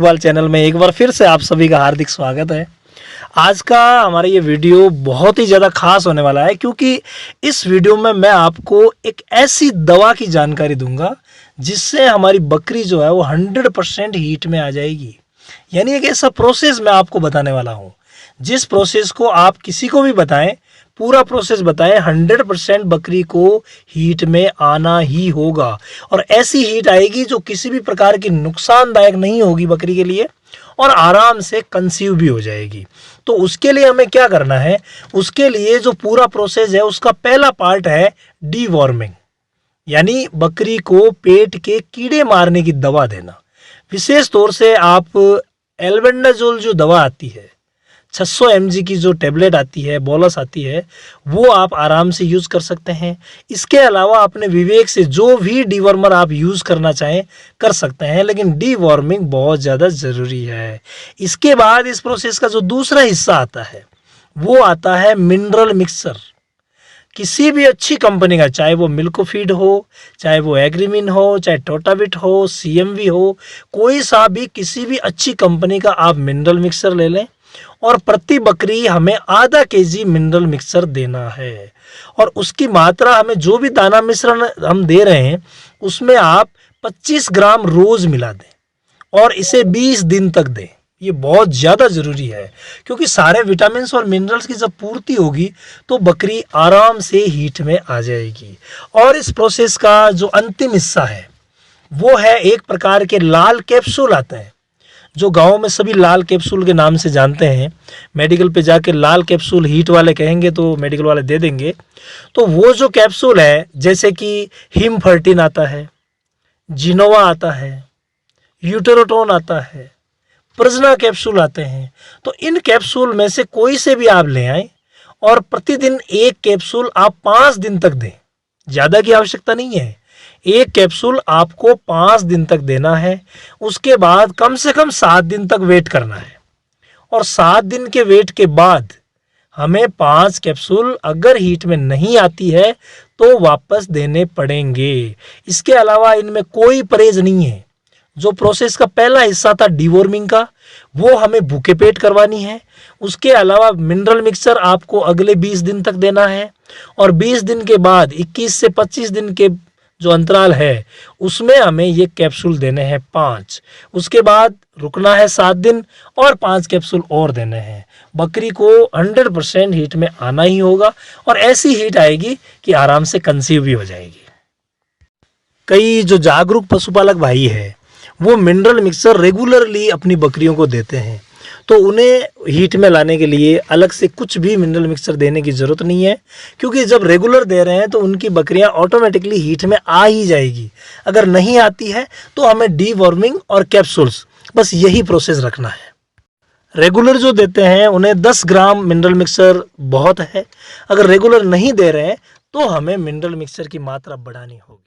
वाल चैनल में एक बार फिर से आप सभी का हार्दिक स्वागत है। आज का हमारा ये वीडियो बहुत ही ज़्यादा खास होने वाला है, क्योंकि इस वीडियो में मैं आपको एक ऐसी दवा की जानकारी दूंगा जिससे हमारी बकरी जो है वो 100% हीट में आ जाएगी। यानी एक ऐसा प्रोसेस मैं आपको बताने वाला हूँ जिस प्रोसेस को आप किसी को भी बताएं, पूरा प्रोसेस बताएं, 100% बकरी को हीट में आना ही होगा। और ऐसी हीट आएगी जो किसी भी प्रकार की नुकसानदायक नहीं होगी बकरी के लिए, और आराम से कंसीव भी हो जाएगी। तो उसके लिए हमें क्या करना है, उसके लिए जो पूरा प्रोसेस है उसका पहला पार्ट है डीवॉर्मिंग, यानी बकरी को पेट के कीड़े मारने की दवा देना। विशेष तौर से आप एल्बेंडाजोल जो दवा आती है, 600 mg की जो टेबलेट आती है, बोलस आती है, वो आप आराम से यूज़ कर सकते हैं। इसके अलावा अपने विवेक से जो भी डीवर्मर आप यूज़ करना चाहें कर सकते हैं, लेकिन डीवॉर्मिंग बहुत ज़्यादा ज़रूरी है। इसके बाद इस प्रोसेस का जो दूसरा हिस्सा आता है वो आता है मिनरल मिक्सर। किसी भी अच्छी कंपनी का, चाहे वो मिल्कोफीड हो, चाहे वो एग्रीमिन हो, चाहे टोटाविट हो, CMV हो, कोई सा भी किसी भी अच्छी कंपनी का आप मिनरल मिक्सर ले लें और प्रति बकरी हमें आधा kg मिनरल मिक्सर देना है। और उसकी मात्रा हमें जो भी दाना मिश्रण हम दे रहे हैं उसमें आप 25 ग्राम रोज मिला दें और इसे 20 दिन तक दें। ये बहुत ज़्यादा ज़रूरी है, क्योंकि सारे विटामिन्स और मिनरल्स की जब पूर्ति होगी तो बकरी आराम से हीट में आ जाएगी। और इस प्रोसेस का जो अंतिम हिस्सा है वो है एक प्रकार के लाल कैप्सूल आते हैं, जो गांव में सभी लाल कैप्सूल के नाम से जानते हैं। मेडिकल पे जाके लाल कैप्सूल हीट वाले कहेंगे तो मेडिकल वाले दे देंगे। तो वो जो कैप्सूल है, जैसे कि हिम13 आता है, जिनोवा आता है, यूटेरोटोन आता है, प्रजना कैप्सूल आते हैं। तो इन कैप्सूल में से कोई से भी आप ले आएं और प्रतिदिन एक कैप्सूल आप 5 दिन तक दें। ज़्यादा की आवश्यकता नहीं है, एक कैप्सूल आपको 5 दिन तक देना है। उसके बाद कम से कम 7 दिन तक वेट करना है, और 7 दिन के वेट के बाद हमें 5 कैप्सूल अगर हीट में नहीं आती है तो वापस देने पड़ेंगे। इसके अलावा इनमें कोई परहेज नहीं है। जो प्रोसेस का पहला हिस्सा था डीवॉर्मिंग का, वो हमें भूखे पेट करवानी है। उसके अलावा मिनरल मिक्सर आपको अगले 20 दिन तक देना है, और 20 दिन के बाद 21 से 25 दिन के जो अंतराल है उसमें हमें ये कैप्सूल देने हैं 5। उसके बाद रुकना है 7 दिन और 5 कैप्सूल और देने हैं। बकरी को 100% हीट में आना ही होगा, और ऐसी हीट आएगी कि आराम से कंसीव भी हो जाएगी। कई जो जागरूक पशुपालक भाई है वो मिनरल मिक्सर रेगुलरली अपनी बकरियों को देते हैं, तो उन्हें हीट में लाने के लिए अलग से कुछ भी मिनरल मिक्सर देने की ज़रूरत नहीं है, क्योंकि जब रेगुलर दे रहे हैं तो उनकी बकरियां ऑटोमेटिकली हीट में आ ही जाएगी। अगर नहीं आती है तो हमें डीवॉर्मिंग और कैप्सूल्स, बस यही प्रोसेस रखना है। रेगुलर जो देते हैं उन्हें 10 ग्राम मिनरल मिक्सर बहुत है। अगर रेगुलर नहीं दे रहे हैं तो हमें मिनरल मिक्सर की मात्रा बढ़ानी होगी।